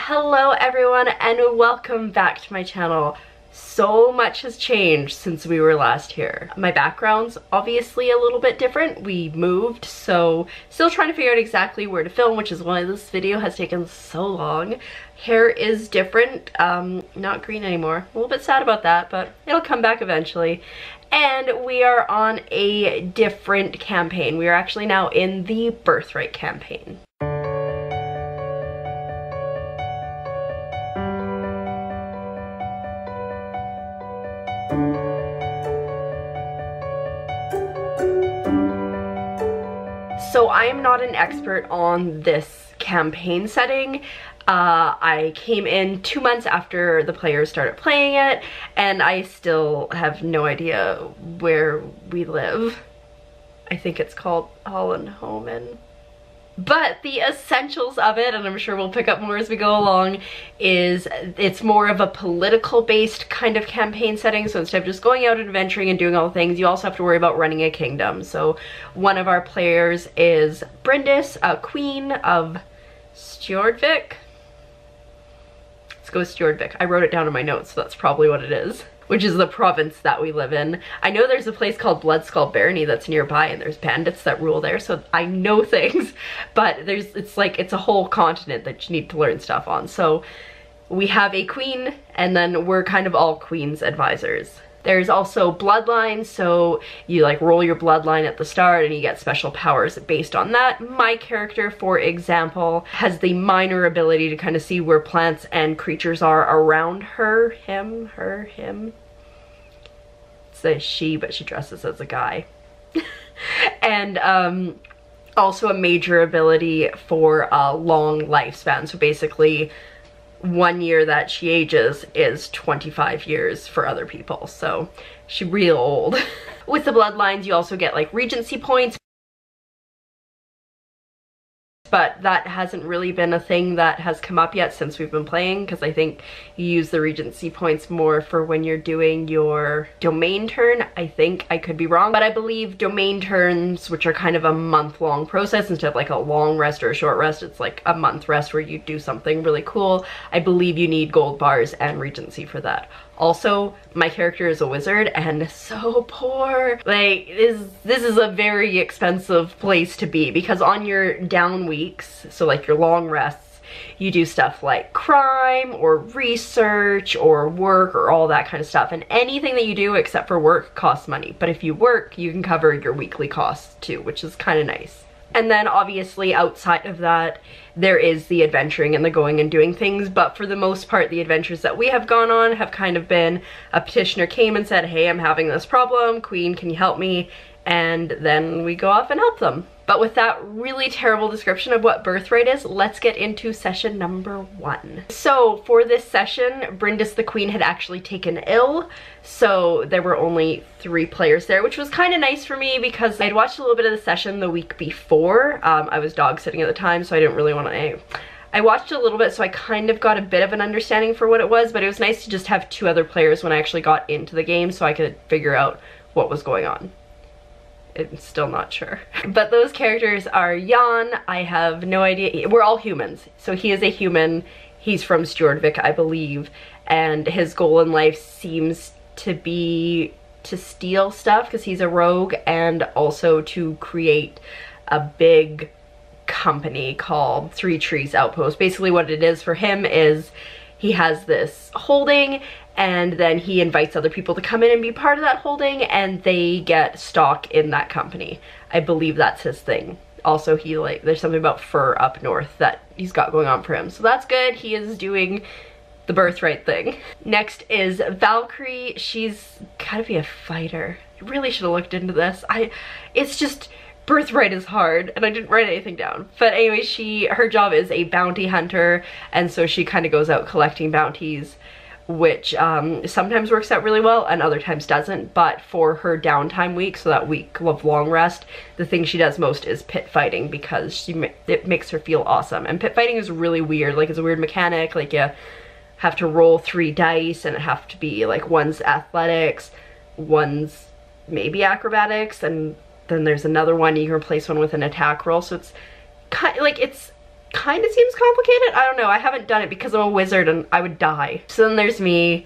Hello everyone and welcome back to my channel. So much has changed since we were last here. My background's obviously a little bit different. We moved, so still trying to figure out exactly where to film, which is why this video has taken so long. Hair is different, not green anymore. A little bit sad about that, but it'll come back eventually. And we are on a different campaign. We are actually now in the Birthright campaign. So I am not an expert on this campaign setting. I came in 2 months after the players started playing it, and I still have no idea where we live. I think it's called Hollandhomen. But the essentials of it, and I'm sure we'll pick up more as we go along, is it's more of a political based kind of campaign setting. So instead of just going out and adventuring and doing all the things, you also have to worry about running a kingdom. So one of our players is Brindis, a queen of Stjordvik. Let's go with Stjordvik. I wrote it down in my notes, so that's probably what it is, which is the province that we live in. I know there's a place called Bloodskull Barony that's nearby, and there's bandits that rule there, so I know things, but it's a whole continent that you need to learn stuff on. So we have a queen, and then we're kind of all queen's advisors. There's also bloodlines, so you like roll your bloodline at the start and you get special powers based on that. My character, for example, has the minor ability to kind of see where plants and creatures are around her, him. It's a she, but she dresses as a guy. And also a major ability for a long lifespan. So basically 1 year that she ages is 25 years for other people, so she's real old. With the bloodlines, you also get like regency points, but that hasn't really been a thing that has come up yet since we've been playing, because I think you use the regency points more for when you're doing your domain turn. I think, I could be wrong, but I believe domain turns, which are kind of a month-long process, instead of like a long rest or a short rest, it's like a month rest where you do something really cool. I believe you need gold bars and regency for that. Also, my character is a wizard and so poor. Like, this is a very expensive place to be, because on your down weeks, so like your long rests, you do stuff like crime or research or work or all that kind of stuff. And anything that you do except for work costs money. But if you work, you can cover your weekly costs too, which is kind of nice. And then obviously outside of that, there is the adventuring and the going and doing things, but for the most part, the adventures that we have gone on have kind of been a petitioner came and said, hey, I'm having this problem, queen, can you help me? And then we go off and help them. But with that really terrible description of what Birthright is, let's get into session number 1. So for this session, Brindis the queen had actually taken ill, so there were only 3 players there, which was kind of nice for me because I'd watched a little bit of the session the week before. I was dog sitting at the time, so I didn't really want to... I watched a little bit, so I kind of got a bit of an understanding for what it was, but it was nice to just have 2 other players when I actually got into the game so I could figure out what was going on. I'm still not sure. But those characters are Jan. I have no idea. We're all humans. So he is a human. He's from Stjordvik, I believe. And his goal in life seems to be to steal stuff because he's a rogue, and also to create a big company called Three Trees Outpost. Basically what it is for him is he has this holding, and then he invites other people to come in and be part of that holding, and they get stock in that company. I believe that's his thing. Also, he like, there's something about fur up north that he's got going on for him. So that's good. He is doing the Birthright thing. Next is Valkyrie. She's gotta be a fighter. I really should have looked into this. It's just, Birthright is hard, and I didn't write anything down. But anyway, her job is a bounty hunter, and so she kind of goes out collecting bounties, which sometimes works out really well and other times doesn't. But for her downtime week, so that week of long rest, the thing she does most is pit fighting, because it makes her feel awesome. And pit fighting is really weird. Like, it's a weird mechanic. Like, you have to roll 3 dice, and it have to be like, one's athletics, one's maybe acrobatics, and then there's another one you can replace one with an attack roll. So it's kind of like, it's kind of seems complicated. I don't know, I haven't done it because I'm a wizard and I would die. So then there's me,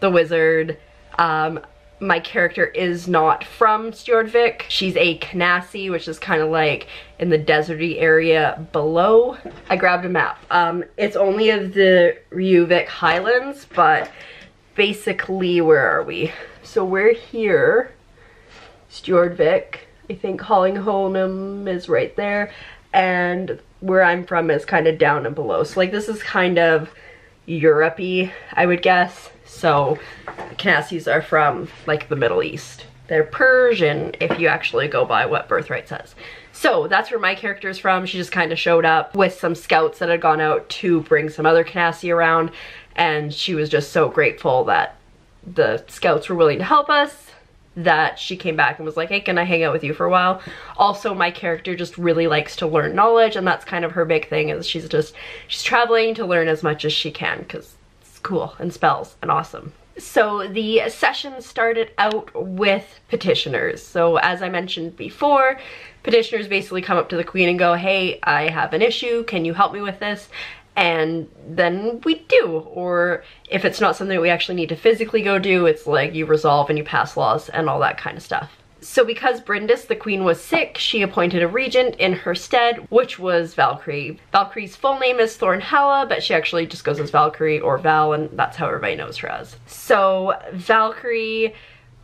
the wizard. My character is not from Stjordvik. She's a Canassi, which is kind of like in the deserty area below. I grabbed a map. It's only of the Reykjavik Highlands, but basically, where are we? So we're here, Stjordvik. I think Hallingholm is right there, and where I'm from is kind of down and below. So like this is kind of Europe-y, I would guess. So Canassis are from like the Middle East. They're Persian if you actually go by what Birthright says. So that's where my character is from. She just kind of showed up with some scouts that had gone out to bring some other Canassi around, and she was just so grateful that the scouts were willing to help us that she came back and was like, hey, can I hang out with you for a while? Also, my character just really likes to learn knowledge, and that's kind of her big thing, is she's traveling to learn as much as she can because it's cool and spells and awesome. So the session started out with petitioners. So as I mentioned before, petitioners basically come up to the queen and go, hey, I have an issue, can you help me with this? And then we do. Or if it's not something that we actually need to physically go do, it's like you resolve and you pass laws and all that kind of stuff. So because Bryndis, the queen, was sick, she appointed a regent in her stead, which was Valkyrie. Valkyrie's full name is Thornhalla, but she actually just goes as Valkyrie or Val, and that's how everybody knows her as. So Valkyrie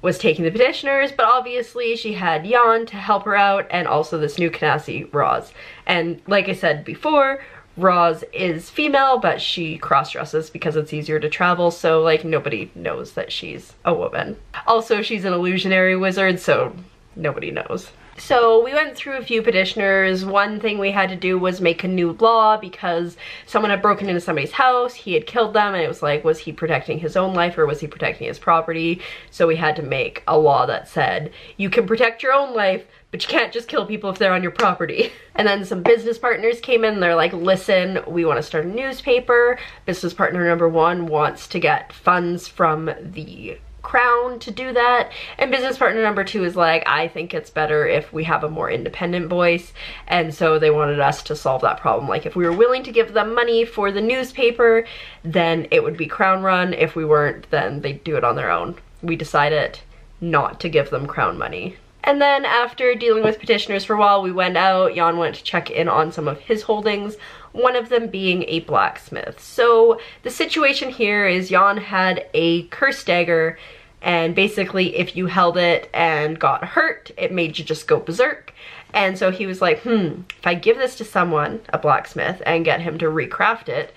was taking the petitioners, but obviously she had Jan to help her out, and also this new Canassi, Roz. And like I said before, Roz is female, but she cross-dresses because it's easier to travel, so like nobody knows that she's a woman. Also, she's an illusionary wizard, so nobody knows. So we went through a few petitioners. One thing we had to do was make a new law because someone had broken into somebody's house, he had killed them, and it was like, was he protecting his own life or was he protecting his property? So we had to make a law that said, you can protect your own life, but you can't just kill people if they're on your property. And then some business partners came in, they're like, listen, we want to start a newspaper. Business partner number one wants to get funds from the crown to do that, and business partner number two is like, I think it's better if we have a more independent voice. And so they wanted us to solve that problem. Like if we were willing to give them money for the newspaper, then it would be crown run. If we weren't, then they'd do it on their own. We decided not to give them crown money. And then after dealing with petitioners for a while, we went out. Jan went to check in on some of his holdings, one of them being a blacksmith. So the situation here is Jan had a curse dagger, and basically if you held it and got hurt, it made you just go berserk. And so he was like, if I give this to someone, a blacksmith, and get him to recraft it,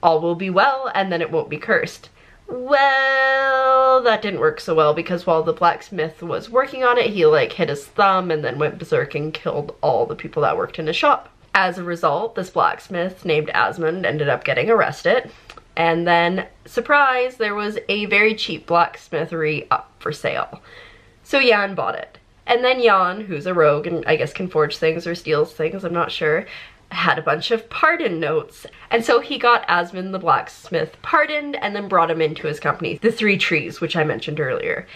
all will be well, and then it won't be cursed. Well, that didn't work so well, because while the blacksmith was working on it, he like hit his thumb and then went berserk and killed all the people that worked in his shop. As a result, this blacksmith named Asmund ended up getting arrested. And then, surprise, there was a very cheap blacksmithery up for sale. So Jan bought it. And then Jan, who's a rogue and I guess can forge things or steals things, I'm not sure, had a bunch of pardon notes. And so he got Asmund the blacksmith pardoned and then brought him into his company, the Three Trees, which I mentioned earlier.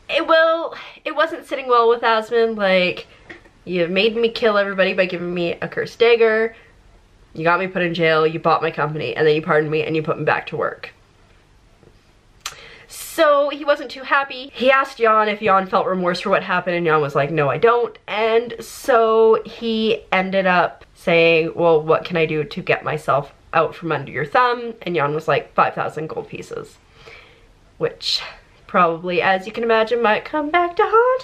It wasn't sitting well with Asmund. Like, you made me kill everybody by giving me a cursed dagger, you got me put in jail, you bought my company, and then you pardoned me and you put me back to work. So he wasn't too happy. He asked Jan if Jan felt remorse for what happened, and Jan was like, no, I don't. And so he ended up saying, well, what can I do to get myself out from under your thumb? And Jan was like, 5,000 gold pieces. Which probably, as you can imagine, might come back to haunt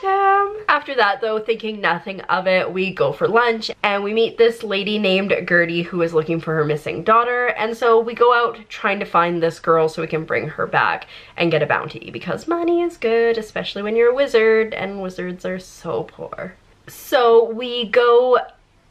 him. After that, though, thinking nothing of it, we go for lunch and we meet this lady named Gertie who is looking for her missing daughter. And so we go out trying to find this girl so we can bring her back and get a bounty, because money is good, especially when you're a wizard, and wizards are so poor. So we go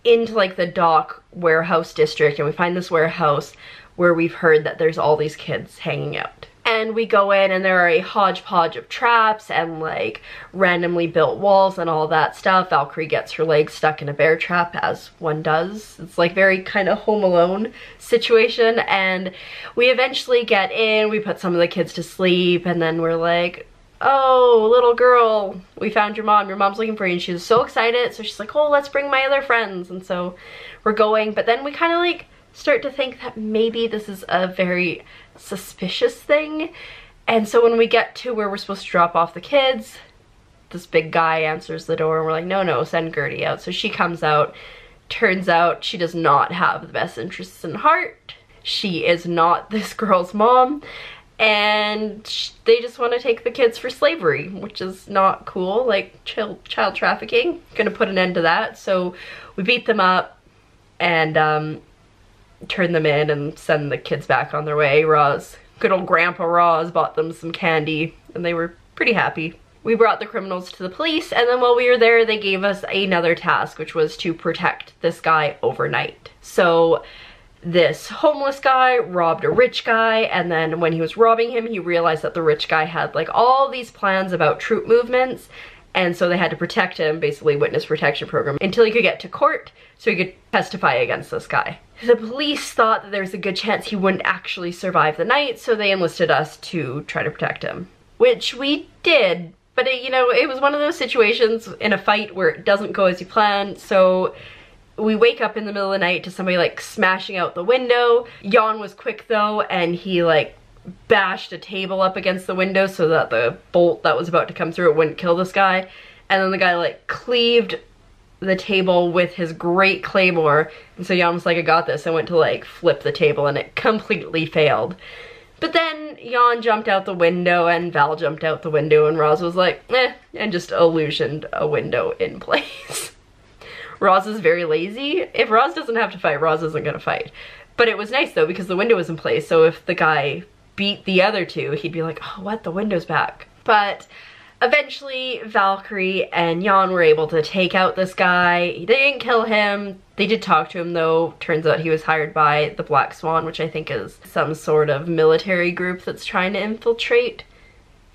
into like the dock warehouse district and we find this warehouse where we've heard that there's all these kids hanging out. And we go in and there are a hodgepodge of traps and like randomly built walls and all that stuff. Valkyrie gets her leg stuck in a bear trap, as one does. It's like very kind of Home Alone situation. And we eventually get in, we put some of the kids to sleep, and then we're like, oh, little girl, we found your mom. Your mom's looking for you. And she was so excited. So she's like, oh, let's bring my other friends. And so we're going. But then we kind of like start to think that maybe this is a very suspicious thing. And so when we get to where we're supposed to drop off the kids, this big guy answers the door and we're like, no, no, send Gertie out. So she comes out. Turns out she does not have the best interests in heart. She is not this girl's mom. And they just want to take the kids for slavery, which is not cool. Like child trafficking. Gonna put an end to that. So we beat them up and turn them in and send the kids back on their way. Good old Grandpa Roz bought them some candy and they were pretty happy. We brought the criminals to the police, and then while we were there, they gave us another task, which was to protect this guy overnight. So this homeless guy robbed a rich guy, and then when he was robbing him, he realized that the rich guy had like all these plans about troop movements, and so they had to protect him, basically witness protection program, until he could get to court so he could testify against this guy. The police thought that there was a good chance he wouldn't actually survive the night, so they enlisted us to try to protect him, which we did. But it, you know, it was one of those situations in a fight where it doesn't go as you plan. So we wake up in the middle of the night to somebody like smashing out the window. Jan was quick though, and he like bashed a table up against the window so that the bolt that was about to come through it wouldn't kill this guy. And then the guy like cleaved the table with his great claymore. And so Jan was like, I got this. I went to like flip the table and it completely failed. But then Jan jumped out the window and Val jumped out the window and Roz was like, eh, and just illusioned a window in place. Roz is very lazy. If Roz doesn't have to fight, Roz isn't gonna fight. But it was nice though because the window was in place, so if the guy beat the other two, he'd be like, oh, what, the window's back. But eventually Valkyrie and Jan were able to take out this guy. They didn't kill him. They did talk to him though. Turns out he was hired by the Black Swan, which I think is some sort of military group that's trying to infiltrate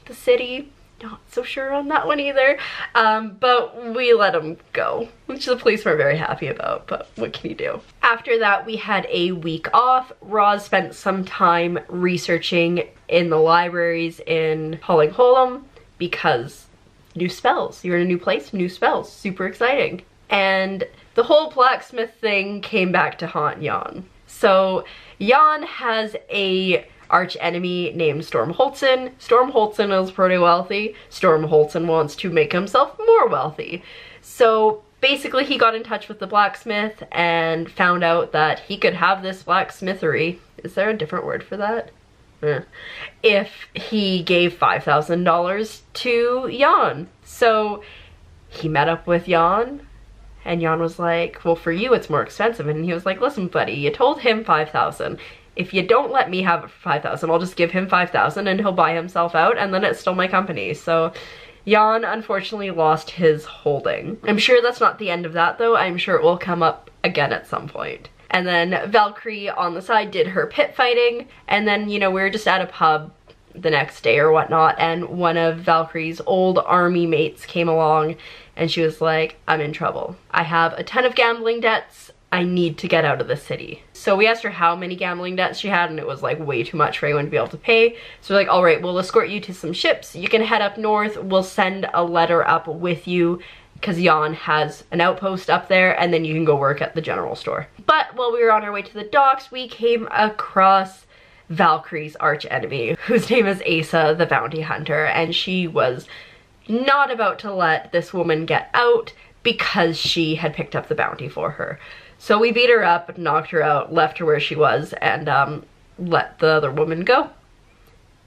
the city. Not so sure on that one either. But we let him go, which the police were very happy about, but what can you do? After that, we had a week off. Roz spent some time researching in the libraries in Hollingholm because new spells. You're in a new place, new spells. Super exciting. And the whole blacksmith thing came back to haunt Jan. So Jan has a arch enemy named Stormholtzen. Stormholtzen is pretty wealthy. Stormholtzen wants to make himself more wealthy. So basically he got in touch with the blacksmith and found out that he could have this blacksmithery. Is there a different word for that? If he gave $5,000 to Jan. So he met up with Jan. And Jan was like, well, for you, it's more expensive. And he was like, listen, buddy, you told him $5,000. If you don't let me have it for $5,000, I'll just give him $5,000 and he'll buy himself out and then it's still my company. So Jan unfortunately lost his holding. I'm sure that's not the end of that though. I'm sure it will come up again at some point. And then Valkyrie on the side did her pit fighting. And then, you know, we were just at a pub the next day or whatnot, and one of Valkyrie's old army mates came along and she was like, I'm in trouble. I have a ton of gambling debts. I need to get out of the city. So we asked her how many gambling debts she had, and it was like way too much for anyone to be able to pay. So we're like, all right, we'll escort you to some ships. You can head up north. We'll send a letter up with you because Jan has an outpost up there, and then you can go work at the general store. But while we were on our way to the docks, we came across Valkyrie's arch enemy, whose name is Asa the Bounty Hunter, and she was not about to let this woman get out because she had picked up the bounty for her. So we beat her up, knocked her out, left her where she was, and let the other woman go.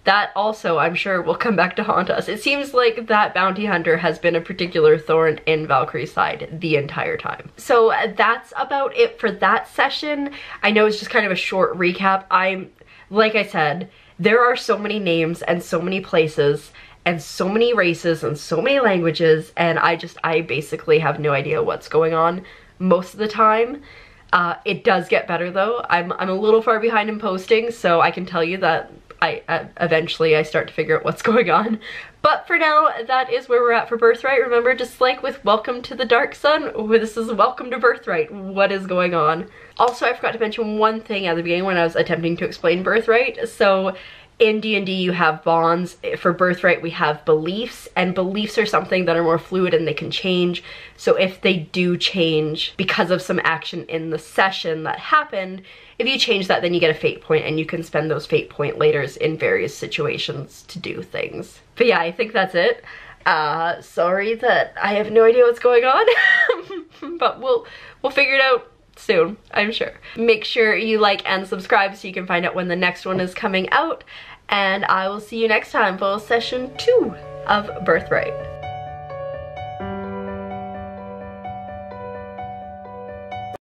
That also, I'm sure, will come back to haunt us. It seems like that bounty hunter has been a particular thorn in Valkyrie's side the entire time. So that's about it for that session. I know it's just kind of a short recap. Like I said, there are so many names and so many places and so many races and so many languages, and I basically have no idea what's going on most of the time. It does get better though. I'm a little far behind in posting, so I can tell you that eventually I start to figure out what's going on. But for now, that is where we're at for Birthright. Remember, just like with Welcome to the Dark Sun, this is Welcome to Birthright. What is going on? Also, I forgot to mention one thing at the beginning when I was attempting to explain Birthright. So in D&D you have bonds. For Birthright we have beliefs, and beliefs are something that are more fluid and they can change. So if they do change because of some action in the session that happened, if you change that, then you get a fate point, and you can spend those fate point laters in various situations to do things. But yeah, I think that's it. Sorry that I have no idea what's going on, but we'll figure it out soon, I'm sure. Make sure you like and subscribe so you can find out when the next one is coming out, and I will see you next time for session 2 of Birthright.